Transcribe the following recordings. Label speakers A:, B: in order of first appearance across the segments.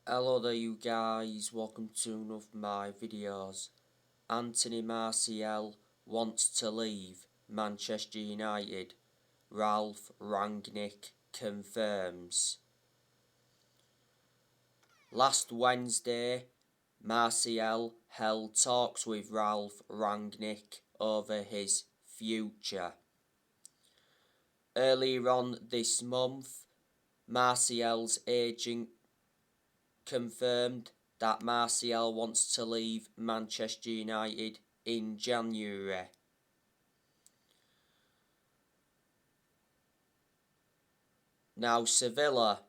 A: Hello there you guys, welcome to one of my videos. Anthony Martial wants to leave Manchester United. Ralph Rangnick confirms. Last Wednesday, Martial held talks with Ralph Rangnick over his future. Earlier on this month, Martial's agent confirmed that Martial wants to leave Manchester United in January. Now Sevilla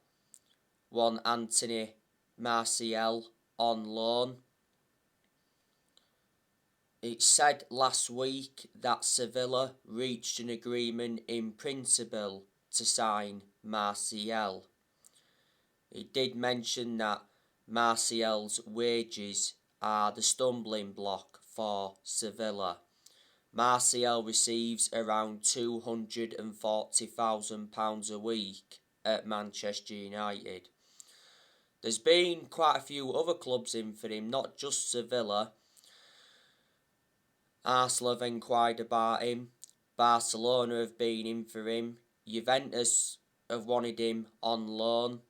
A: want Anthony Martial on loan. It said last week that Sevilla reached an agreement in principle to sign Martial. It did mention that Martial's wages are the stumbling block for Sevilla. Martial receives around £240,000 a week at Manchester United. There's been quite a few other clubs in for him, not just Sevilla. Arsenal have inquired about him. Barcelona have been in for him. Juventus have wanted him on loan.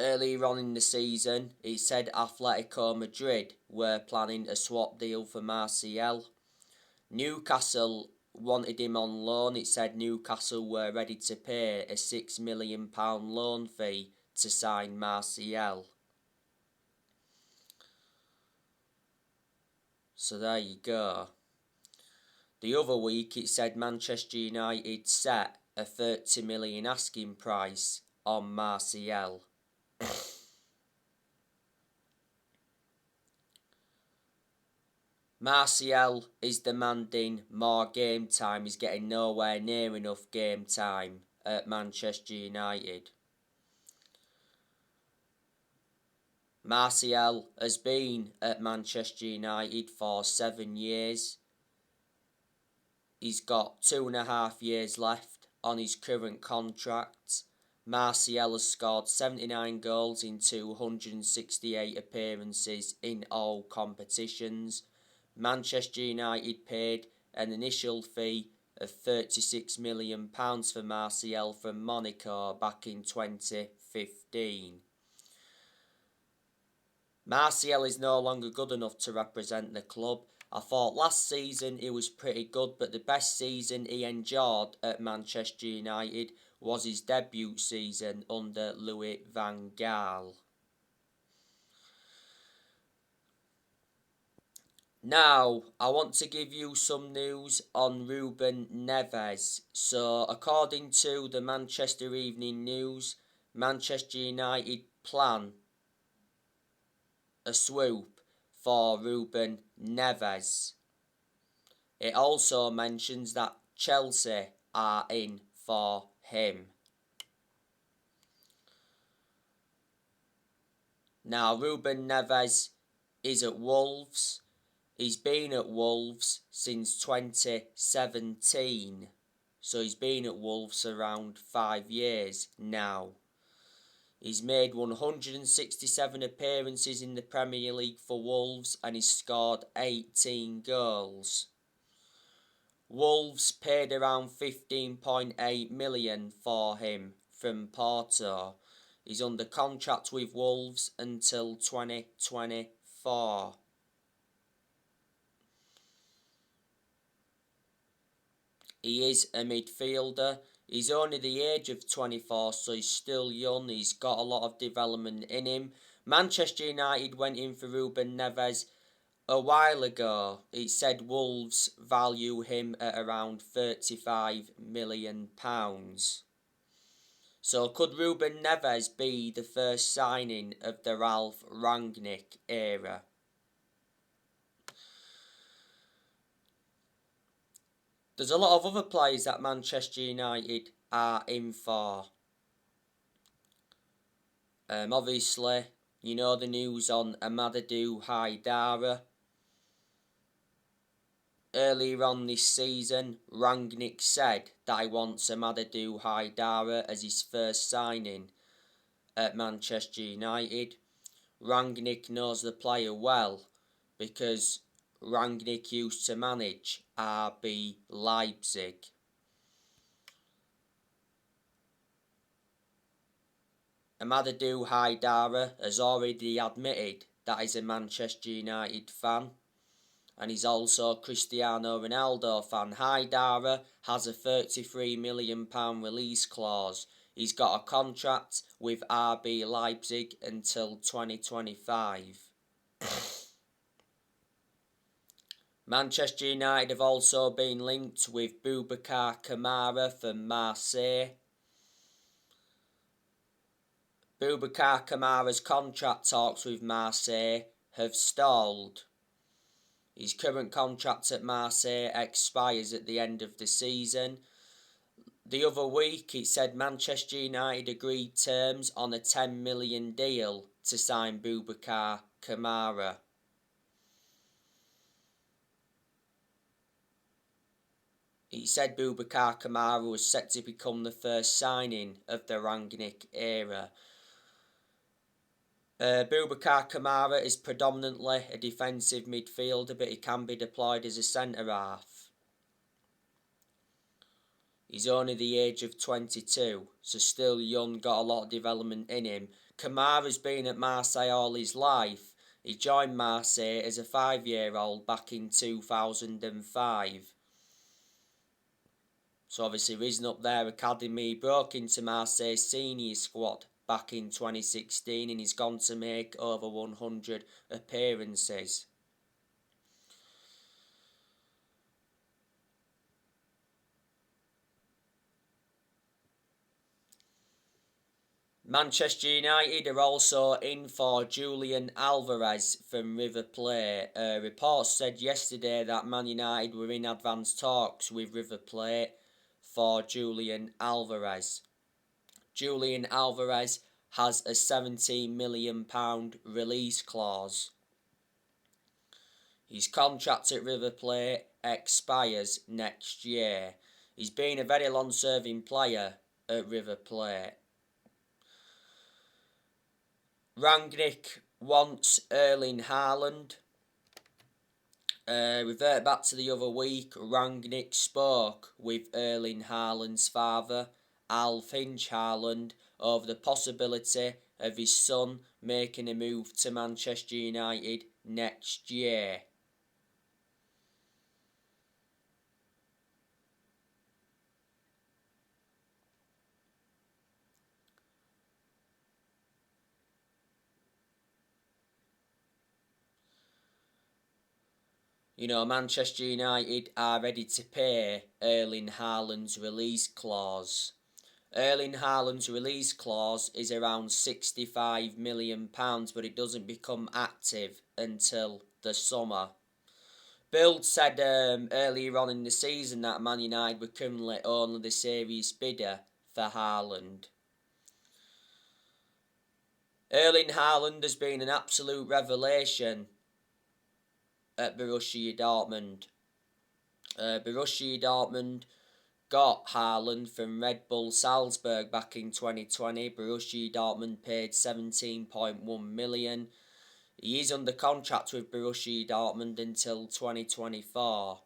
A: Earlier on in the season, it said Atletico Madrid were planning a swap deal for Martial. Newcastle wanted him on loan. It said Newcastle were ready to pay a £6 million loan fee to sign Martial. So there you go. The other week it said Manchester United set a 30 million asking price on Martial. Martial is demanding more game time. He's getting nowhere near enough game time at Manchester United. Martial has been at Manchester United for 7 years. He's got 2.5 years left on his current contract. Martial has scored 79 goals in 268 appearances in all competitions. Manchester United paid an initial fee of £36 million for Martial from Monaco back in 2015. Martial is no longer good enough to represent the club. I thought last season he was pretty good, but the best season he enjoyed at Manchester United was his debut season under Louis van Gaal. Now, I want to give you some news on Ruben Neves. So, according to the Manchester Evening News, Manchester United plan a swoop for Ruben Neves. It also mentions that Chelsea are in for him. Now, Ruben Neves is at Wolves. He's been at Wolves since 2017. So he's been at Wolves around 5 years now. He's made 167 appearances in the Premier League for Wolves and he's scored 18 goals. Wolves paid around 15.8 million for him from Porto. He's under contract with Wolves until 2024. He is a midfielder. He's only the age of 24, so he's still young. He's got a lot of development in him. Manchester United went in for Ruben Neves a while ago. It said Wolves value him at around £35 million. So could Ruben Neves be the first signing of the Ralph Rangnick era? There's a lot of other players that Manchester United are in for. Obviously, you know the news on Amadou Haidara. earlier on this season, Rangnick said that he wants Amadou Haidara as his first signing at Manchester United. Rangnick knows the player well because Rangnick used to manage RB Leipzig. Amadou Haidara has already admitted that he's a Manchester United fan, and he's also a Cristiano Ronaldo fan. Haidara has a £33 million release clause. He's got a contract with RB Leipzig until 2025. Manchester United have also been linked with Boubacar Kamara from Marseille. Boubacar Kamara's contract talks with Marseille have stalled. His current contract at Marseille expires at the end of the season. The other week it said Manchester United agreed terms on a £10 million deal to sign Boubacar Kamara. It said Boubacar Kamara was set to become the first signing of the Rangnick era. Boubacar Kamara is predominantly a defensive midfielder, but he can be deployed as a centre-half. He's only the age of 22, so still young, got a lot of development in him. Kamara's been at Marseille all his life. He joined Marseille as a 5-year-old back in 2005. So obviously risen up their academy, broke into Marseille's senior squad back in 2016, and he's gone to make over 100 appearances. Manchester United are also in for Julian Alvarez from River Plate. Reports said yesterday that Man United were in advanced talks with River Plate for Julian Alvarez. Julian Alvarez has a £17 million release clause. His contract at River Plate expires next year. He's been a very long-serving player at River Plate. Rangnick wants Erling Haaland. Revert back to the other week, Rangnick spoke with Erling Haaland's father, Alf-Inge Haaland, over the possibility of his son making a move to Manchester United next year. You know, Manchester United are ready to pay Erling Haaland's release clause. Erling Haaland's release clause is around £65 million, but it doesn't become active until the summer. Bild said earlier on in the season that Man United were currently only the serious bidder for Haaland. Erling Haaland has been an absolute revelation at Borussia Dortmund. Borussia Dortmund got Haaland from Red Bull Salzburg back in 2020. Borussia Dortmund paid $17.1 million. He is under contract with Borussia Dortmund until 2024.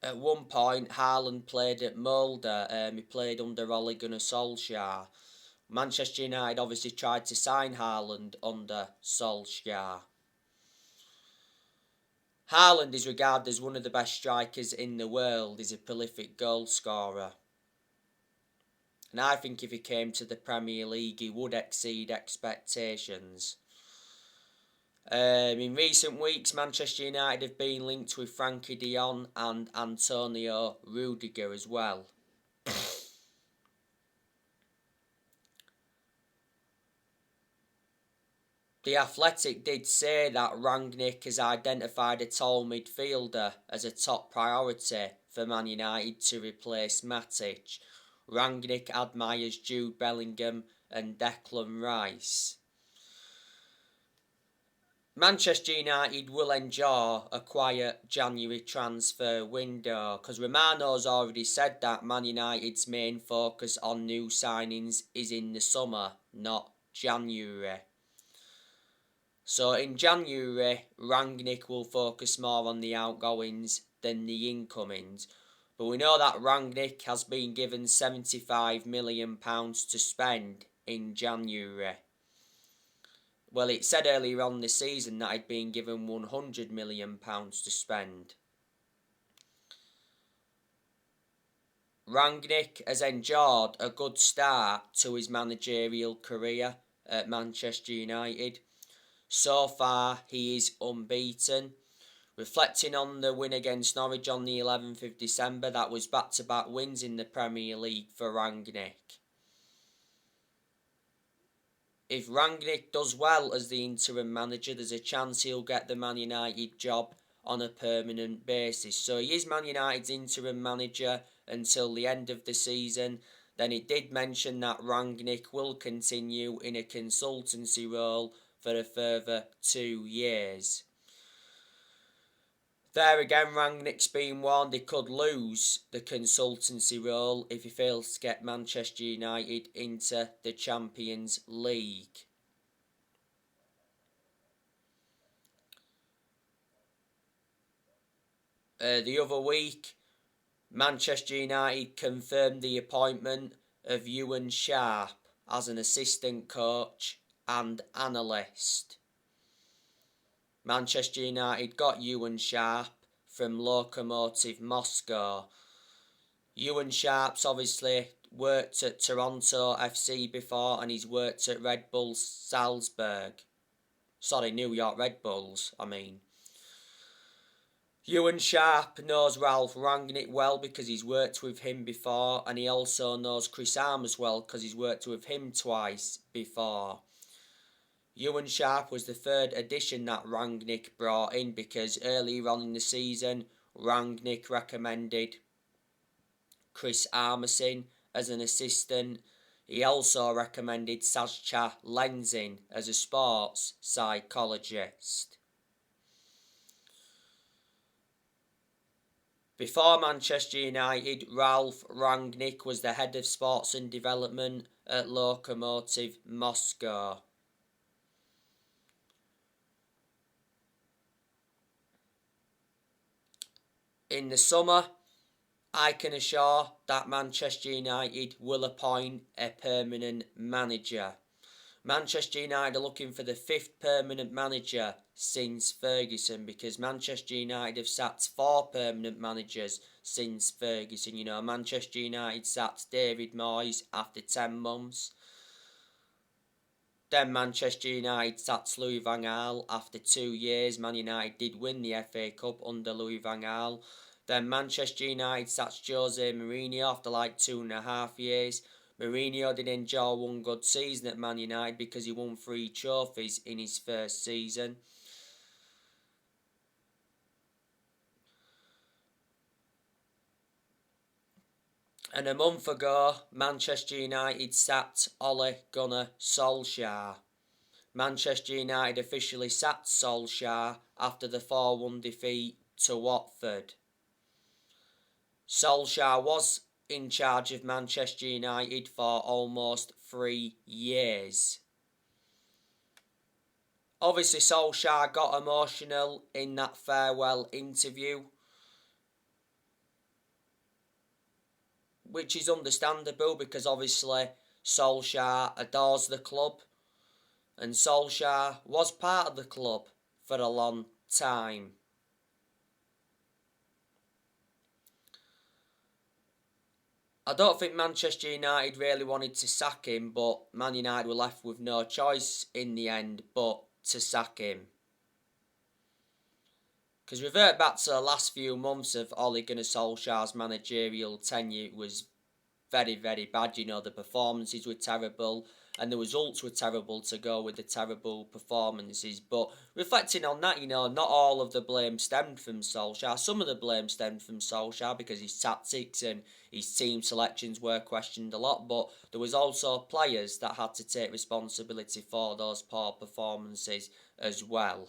A: At one point, Haaland played at Molde. He played under Ole Gunnar Solskjaer. Manchester United obviously tried to sign Haaland under Solskjaer. Haaland is regarded as one of the best strikers in the world. He's a prolific goal scorer. And I think if he came to the Premier League, he would exceed expectations. In recent weeks, Manchester United have been linked with Frankie de Jong and Antonio Rudiger as well. The Athletic did say that Rangnick has identified a tall midfielder as a top priority for Man United to replace Matic. Rangnick admires Jude Bellingham and Declan Rice. Manchester United will enjoy a quiet January transfer window because Romano's already said that Man United's main focus on new signings is in the summer, not January. So in January, Rangnick will focus more on the outgoings than the incomings. But we know that Rangnick has been given £75 million to spend in January. Well, it said earlier on this season that he'd been given £100 million to spend. Rangnick has enjoyed a good start to his managerial career at Manchester United. So far, he is unbeaten. Reflecting on the win against Norwich on the 11th of December, that was back-to-back wins in the Premier League for Rangnick. If Rangnick does well as the interim manager, there's a chance he'll get the Man United job on a permanent basis. So he is Man United's interim manager until the end of the season. Then it did mention that Rangnick will continue in a consultancy role for a further 2 years. There again, Rangnick's been warned he could lose the consultancy role if he fails to get Manchester United into the Champions League. The other week, Manchester United confirmed the appointment of Ewan Sharp as an assistant coach and analyst. Manchester United got Ewan Sharp from Lokomotiv Moscow. Ewan Sharp's obviously worked at Toronto FC before, and he's worked at Red Bull Salzburg. New York Red Bulls, Ewan Sharp knows Ralph Rangnick well because he's worked with him before, and he also knows Chris Armas well because he's worked with him twice before. Ewan Sharp was the third addition that Rangnick brought in because earlier on in the season, Rangnick recommended Chris Armas as an assistant. He also recommended Sascha Lenzin as a sports psychologist. Before Manchester United, Ralph Rangnick was the head of sports and development at Lokomotiv Moscow. In the summer, I can assure that Manchester United will appoint a permanent manager. Manchester United are looking for the 5th permanent manager since Ferguson, because Manchester United have sacked 4 permanent managers since Ferguson. Manchester United sacked David Moyes after 10 months. Then Manchester United sacked Louis van Gaal after 2 years. Man United did win the FA Cup under Louis van Gaal. Then Manchester United sacked Jose Mourinho after 2.5 years. Mourinho did enjoy one good season at Man United because he won 3 trophies in his first season. And a month ago, Manchester United sacked Ole Gunnar Solskjaer. Manchester United officially sacked Solskjaer after the 4-1 defeat to Watford. Solskjaer was in charge of Manchester United for almost 3 years. Obviously, Solskjaer got emotional in that farewell interview, which is understandable because obviously Solskjaer adores the club, and Solskjaer was part of the club for a long time. I don't think Manchester United really wanted to sack him, but Man United were left with no choice in the end but to sack him. Because revert back to the last few months of Ole Gunnar Solskjaer's managerial tenure, it was very, very bad. The performances were terrible and the results were terrible to go with the terrible performances. But reflecting on that, not all of the blame stemmed from Solskjaer. Some of the blame stemmed from Solskjaer because his tactics and his team selections were questioned a lot. But there was also players that had to take responsibility for those poor performances as well.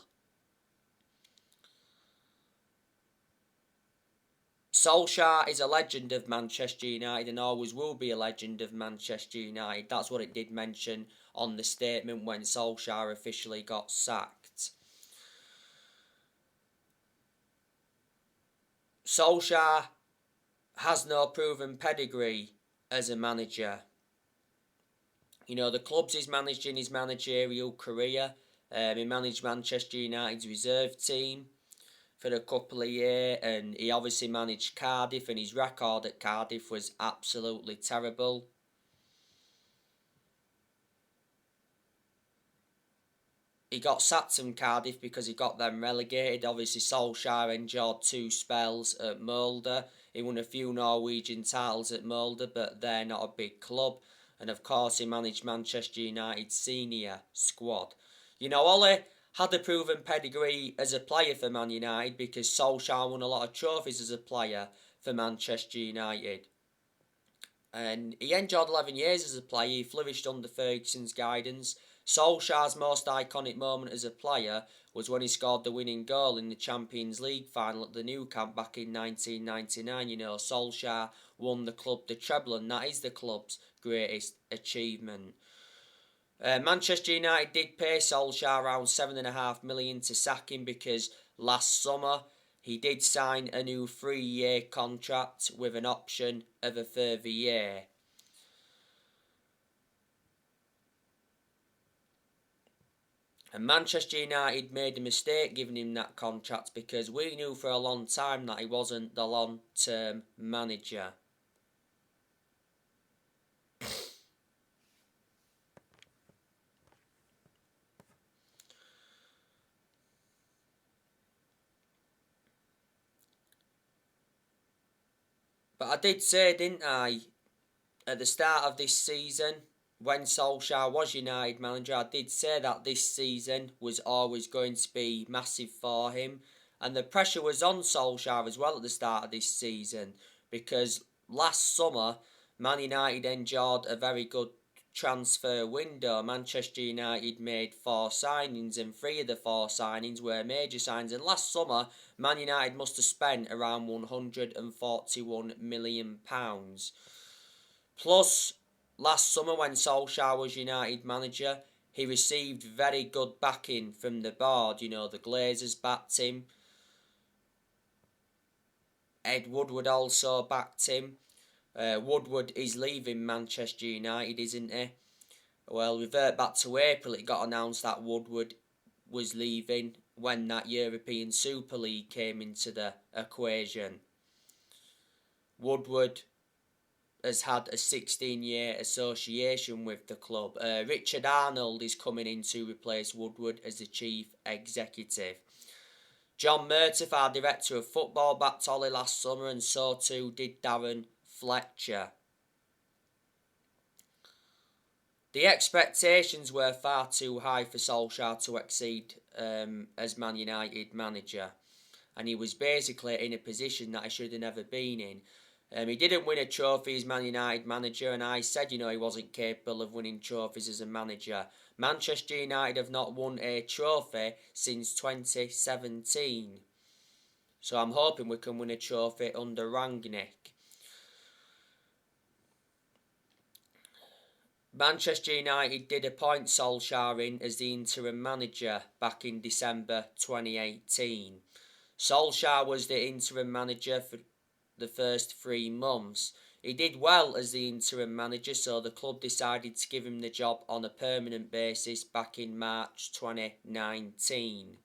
A: Solskjaer is a legend of Manchester United and always will be a legend of Manchester United. That's what it did mention on the statement when Solskjaer officially got sacked. Solskjaer has no proven pedigree as a manager. You know, the clubs he's managed in his managerial career. He managed Manchester United's reserve team for a couple of years, and he obviously managed Cardiff, and his record at Cardiff was absolutely terrible. He got sacked from Cardiff because he got them relegated. Obviously, Solskjaer endured 2 spells at Molde. He won a few Norwegian titles at Molde, but they're not a big club. And of course, he managed Manchester United's senior squad. You know, Ollie had a proven pedigree as a player for Man United because Solskjaer won a lot of trophies as a player for Manchester United. And he endured 11 years as a player. He flourished under Ferguson's guidance. Solskjaer's most iconic moment as a player was when he scored the winning goal in the Champions League final at the Nou Camp back in 1999. You know, Solskjaer won the club the treble, and that is the club's greatest achievement. Manchester United did pay Solskjaer around $7.5 million to sack him because last summer he did sign a new 3-year contract with an option of a further year. And Manchester United made a mistake giving him that contract because we knew for a long time that he wasn't the long-term manager. But I did say, didn't I, at the start of this season, when Solskjaer was United manager, I did say that this season was always going to be massive for him. And the pressure was on Solskjaer as well at the start of this season, because last summer, Man United endured a very good transfer window. Manchester United made 4 signings, and 3 of the 4 signings were major signings. And last summer, Man United must have spent around £141 million. Plus, last summer when Solskjaer was United manager, he received very good backing from the board. You know, the Glazers backed him. Ed Woodward also backed him. Woodward is leaving Manchester United, isn't he? Well, revert back to April, it got announced that Woodward was leaving when that European Super League came into the equation. Woodward has had a 16-year association with the club. Richard Arnold is coming in to replace Woodward as the chief executive. John Murtaugh, our director of football, backed Ollie last summer, and so too did Darren Fletcher. The expectations were far too high for Solskjaer to exceed as Man United manager, and he was basically in a position that he should have never been in. He didn't win a trophy as Man United manager, and I said, you know, he wasn't capable of winning trophies as a manager. Manchester United have not won a trophy since 2017. So I'm hoping we can win a trophy under Rangnick. Manchester United did appoint Solskjaer in as the interim manager back in December 2018. Solskjaer was the interim manager for the first 3 months. He did well as the interim manager, so the club decided to give him the job on a permanent basis back in March 2019.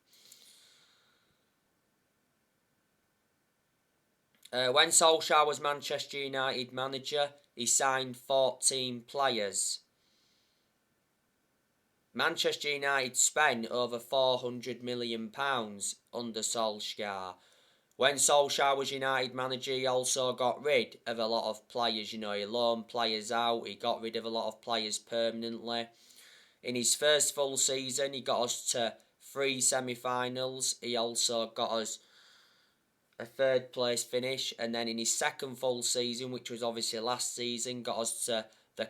A: When Solskjaer was Manchester United manager, he signed 14 players. Manchester United spent over £400 million under Solskjaer. When Solskjaer was United manager, he also got rid of a lot of players. You know, he loaned players out, he got rid of a lot of players permanently. In his first full season, he got us to 3 semi-finals. He also got us a 3rd place finish, and then in his second full season, which was obviously last season, got us to the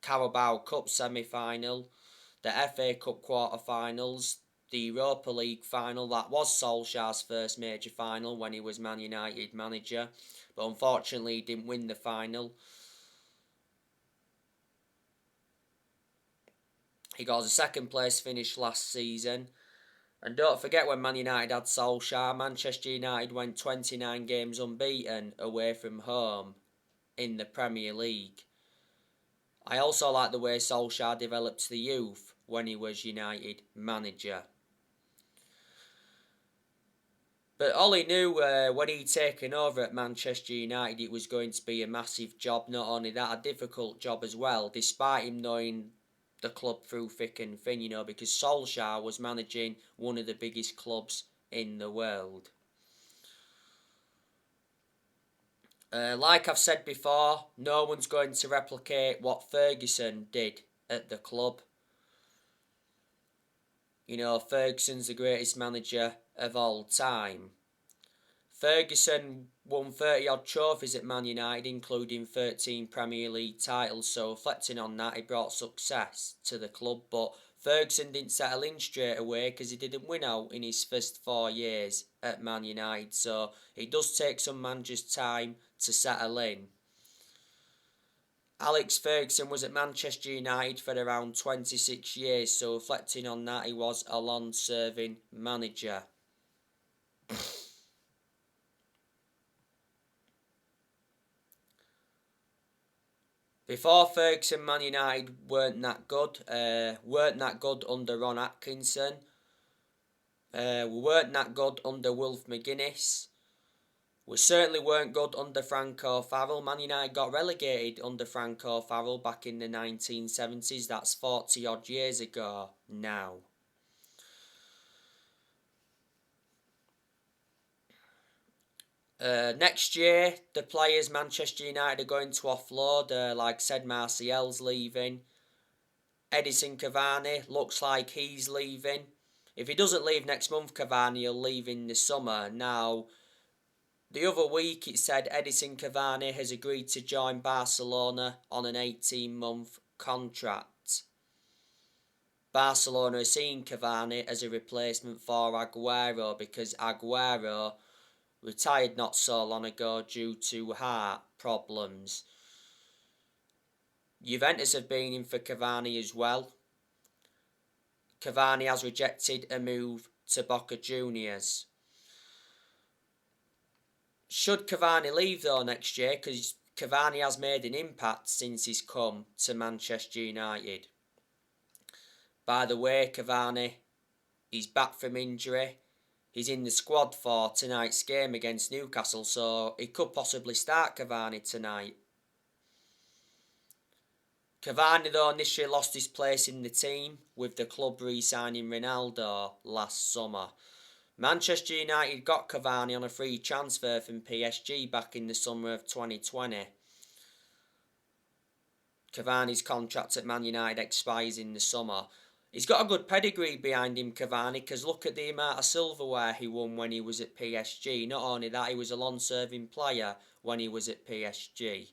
A: Carabao Cup semi-final, the FA Cup quarter-finals, the Europa League final. That was Solskjaer's first major final when he was Man United manager, but unfortunately he didn't win the final. He got a second place finish last season. And don't forget, when Man United had Solskjaer, Manchester United went 29 games unbeaten away from home in the Premier League. I also like the way Solskjaer developed the youth when he was United manager. But Ollie knew when he'd taken over at Manchester United it was going to be a massive job. Not only that, a difficult job as well, despite him knowing the club through thick and thin, because Solskjaer was managing one of the biggest clubs in the world. Like I've said before, no one's going to replicate what Ferguson did at the club. Ferguson's the greatest manager of all time. Ferguson won 30 odd trophies at Man United, including 13 Premier League titles, so reflecting on that, he brought success to the club. But Ferguson didn't settle in straight away because he didn't win out in his first 4 years at Man United, so it does take some managers time to settle in. Alex Ferguson was at Manchester United for around 26 years, so reflecting on that, he was a long-serving manager. Before Ferguson, Man United weren't that good under Ron Atkinson. We weren't that good under Wolf McGuinness. We certainly weren't good under Franco Farrell. Man United got relegated under Franco Farrell back in the 1970s. That's 40 odd years ago now. Next year, the players Manchester United are going to offload. Like I said, Martial's leaving. Edison Cavani looks like he's leaving. If he doesn't leave next month, Cavani will leave in the summer. Now, the other week it said Edison Cavani has agreed to join Barcelona on an 18-month contract. Barcelona are seeing Cavani as a replacement for Aguero because Aguero retired not so long ago due to heart problems. Juventus have been in for Cavani as well. Cavani has rejected a move to Boca Juniors. Should Cavani leave though next year, because Cavani has made an impact since he's come to Manchester United. By the way, Cavani is back from injury. He's in the squad for tonight's game against Newcastle, so he could possibly start Cavani tonight. Cavani though initially lost his place in the team with the club re-signing Ronaldo last summer. Manchester United got Cavani on a free transfer from PSG back in the summer of 2020. Cavani's contract at Man United expires in the summer. He's got a good pedigree behind him, Cavani, because look at the amount of silverware he won when he was at PSG. Not only that, he was a long-serving player when he was at PSG.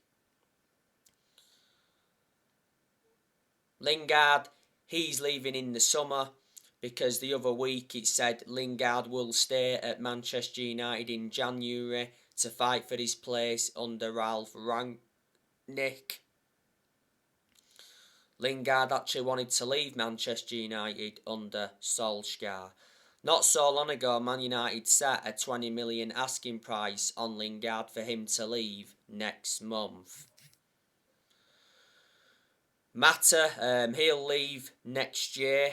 A: Lingard, he's leaving in the summer because the other week it said Lingard will stay at Manchester United in January to fight for his place under Ralph Rangnick. Lingard actually wanted to leave Manchester United under Solskjaer. Not so long ago, Man United set a 20 million asking price on Lingard for him to leave next month. Mata, he'll leave next year.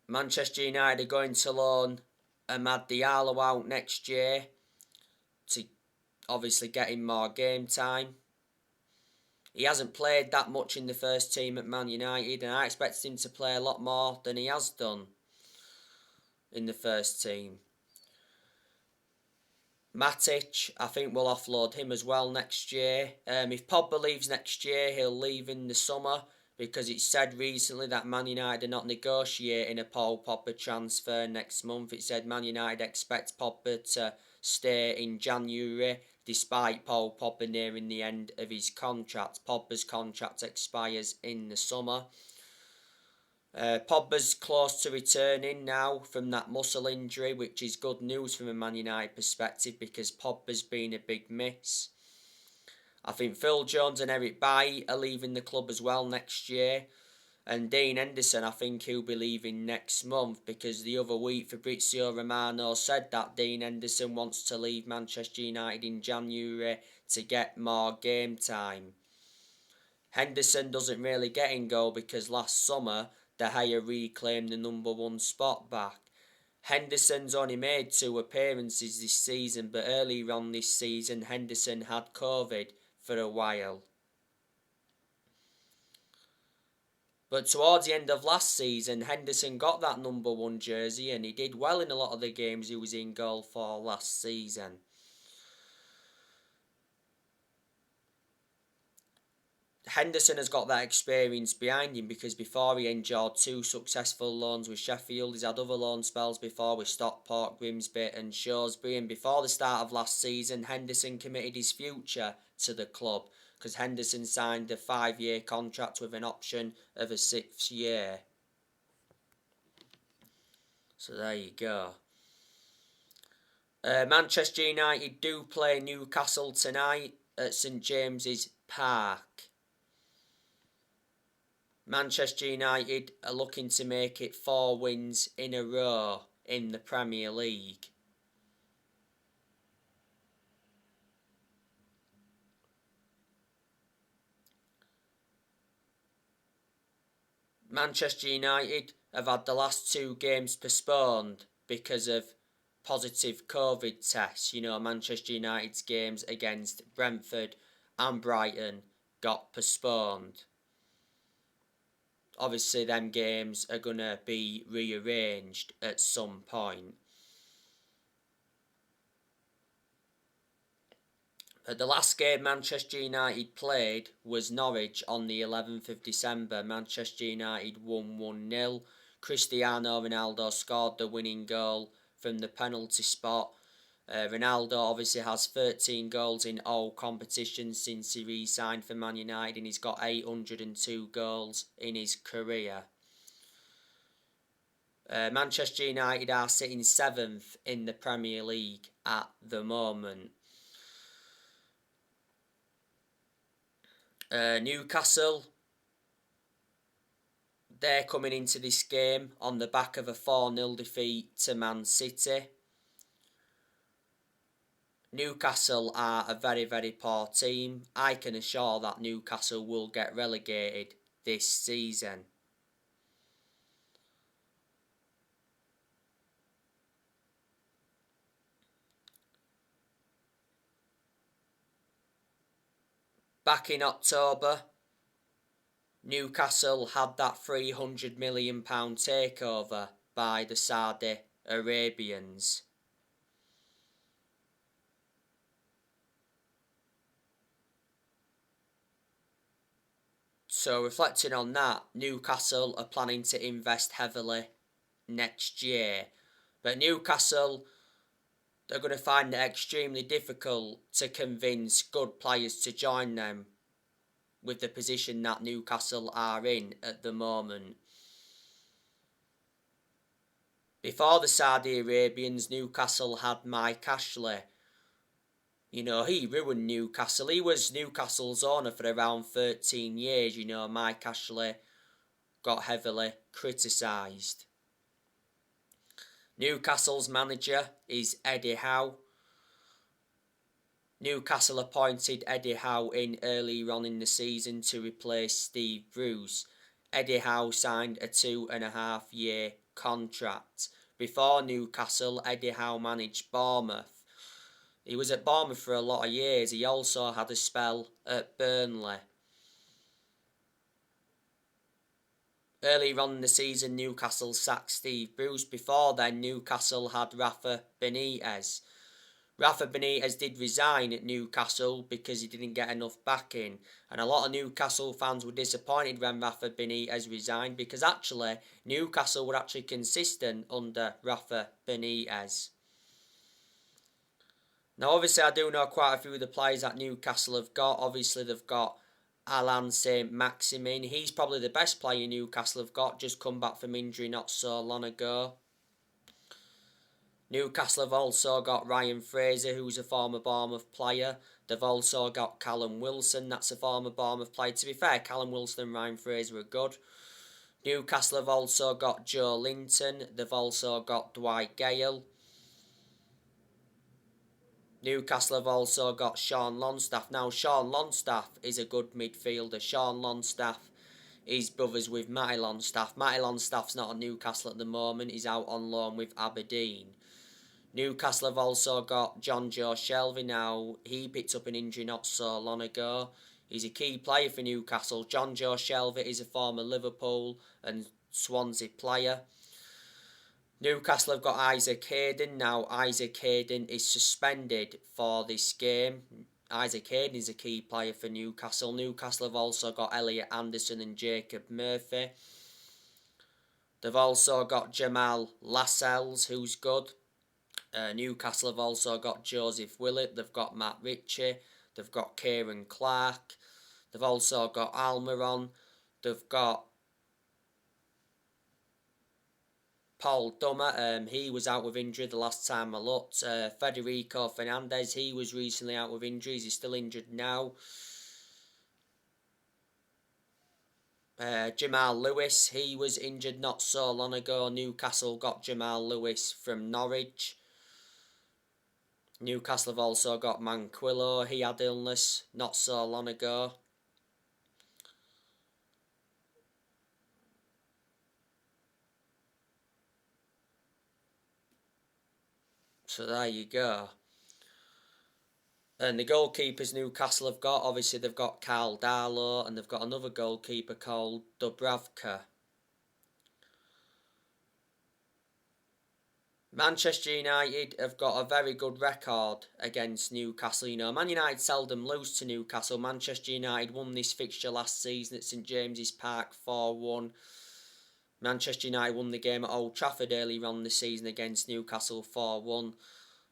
A: Manchester United are going to loan Amad Diallo out next year to obviously get him more game time. He hasn't played that much in the first team at Man United, and I expected him to play a lot more than he has done in the first team. Matic, I think we'll offload him as well next year. If Pogba leaves next year, he'll leave in the summer because it's said recently that Man United are not negotiating a Paul Pogba transfer next month. It said Man United expect Pogba to stay in January despite Paul Pogba nearing the end of his contract. Pogba's contract expires in the summer. Pogba's close to returning now from that muscle injury, which is good news from a Man United perspective because Pogba's been a big miss. I think Phil Jones and Eric Bailly are leaving the club as well next year. And Dean Henderson, I think he'll be leaving next month because the other week Fabrizio Romano said that Dean Henderson wants to leave Manchester United in January to get more game time. Henderson doesn't really get in goal because last summer De Gea reclaimed the number one spot back. Henderson's only made 2 appearances this season, but earlier on this season Henderson had COVID for a while. But towards the end of last season, Henderson got that number 1 jersey and he did well in a lot of the games he was in goal for last season. Henderson has got that experience behind him because before he endured 2 successful loans with Sheffield, he's had other loan spells before with Stockport, Grimsby and Shrewsbury, and before the start of last season, Henderson committed his future to the club because Henderson signed a 5-year contract with an option of a 6th year. So there you go. Manchester United do play Newcastle tonight at St James's Park. Manchester United are looking to make it 4 wins in a row in the Premier League. Manchester United have had the last 2 games postponed because of positive COVID tests. You know, Manchester United's games against Brentford and Brighton got postponed. Obviously, them games are going to be rearranged at some point. The last game Manchester United played was Norwich on the 11th of December. Manchester United won 1-0. Cristiano Ronaldo scored the winning goal from the penalty spot. Ronaldo obviously has 13 goals in all competitions since he re-signed for Man United, and he's got 802 goals in his career. Manchester United are sitting 7th in the Premier League at the moment. Newcastle, they're coming into this game on the back of a 4-0 defeat to Man City. Newcastle are a very, very poor team. I can assure that Newcastle will get relegated this season. Back in October, Newcastle had that £300 million takeover by the Saudi Arabians. So reflecting on that, Newcastle are planning to invest heavily next year. But Newcastle, they're going to find it extremely difficult to convince good players to join them with the position that Newcastle are in at the moment. Before the Saudi Arabians, Newcastle had Mike Ashley. You know, he ruined Newcastle. He was Newcastle's owner for around 13 years. You know, Mike Ashley got heavily criticised. Newcastle's manager is Eddie Howe. Newcastle appointed Eddie Howe in earlier on in the season to replace Steve Bruce. Eddie Howe signed a 2.5-year contract. Before Newcastle, Eddie Howe managed Bournemouth. He was at Bournemouth for a lot of years. He also had a spell at Burnley. Earlier on in the season, Newcastle sacked Steve Bruce. Before then, Newcastle had Rafa Benitez. Rafa Benitez did resign at Newcastle because he didn't get enough backing. And a lot of Newcastle fans were disappointed when Rafa Benitez resigned because actually, Newcastle were actually consistent under Rafa Benitez. Now, obviously, I do know quite a few of the players that Newcastle have got. Obviously, they've got Alan Saint-Maximin. He's probably the best player Newcastle have got, just come back from injury not so long ago. Newcastle have also got Ryan Fraser, who's a former Bournemouth player. They've also got Callum Wilson, that's a former Bournemouth player. To be fair, Callum Wilson and Ryan Fraser are good. Newcastle have also got Joe Linton. They've also got Dwight Gale. Newcastle have also got Sean Longstaff. Now, Sean Longstaff is a good midfielder. Sean Longstaff is brothers with Matty Longstaff. Matty Longstaff's not at Newcastle at the moment. He's out on loan with Aberdeen. Newcastle have also got John Joe Shelvey. Now, he picked up an injury not so long ago. He's a key player for Newcastle. John Joe Shelvey is a former Liverpool and Swansea player. Newcastle have got Isaac Hayden. Now, Isaac Hayden is suspended for this game. Isaac Hayden is a key player for Newcastle. Newcastle have also got Elliot Anderson and Jacob Murphy. They've also got Jamal Lascelles, who's good. Newcastle have also got Joseph Willett. They've got Matt Ritchie. They've got Kieran Clark. They've also got Almiron. They've got Paul Dummer. He was out with injury the last time I looked. Federico Fernandez. He was recently out with injuries. He's still injured now. Jamal Lewis. He was injured not so long ago. Newcastle got Jamal Lewis from Norwich. Newcastle have also got Manquillo. He had illness not so long ago. So there you go. And the goalkeepers Newcastle have got, obviously they've got Carl Darlow and they've got another goalkeeper called Dubravka. Manchester United have got a very good record against Newcastle. You know, Man United seldom lose to Newcastle. Manchester United won this fixture last season at St James's Park 4-1. Manchester United won the game at Old Trafford earlier on this season against Newcastle 4-1.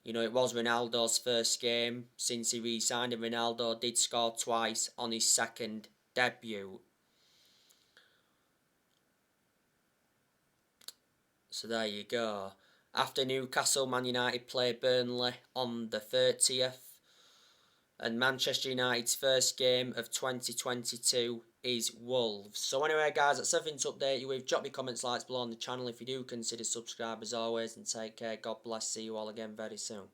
A: You know, it was Ronaldo's first game since he re-signed, and Ronaldo did score twice on his second debut. So there you go. After Newcastle, Man United play Burnley on the 30th. And Manchester United's first game of 2022 is Wolves. So anyway, guys, that's everything to update you with. Drop your comments, likes below on the channel if you do consider subscribe as always. And take care. God bless. See you all again very soon.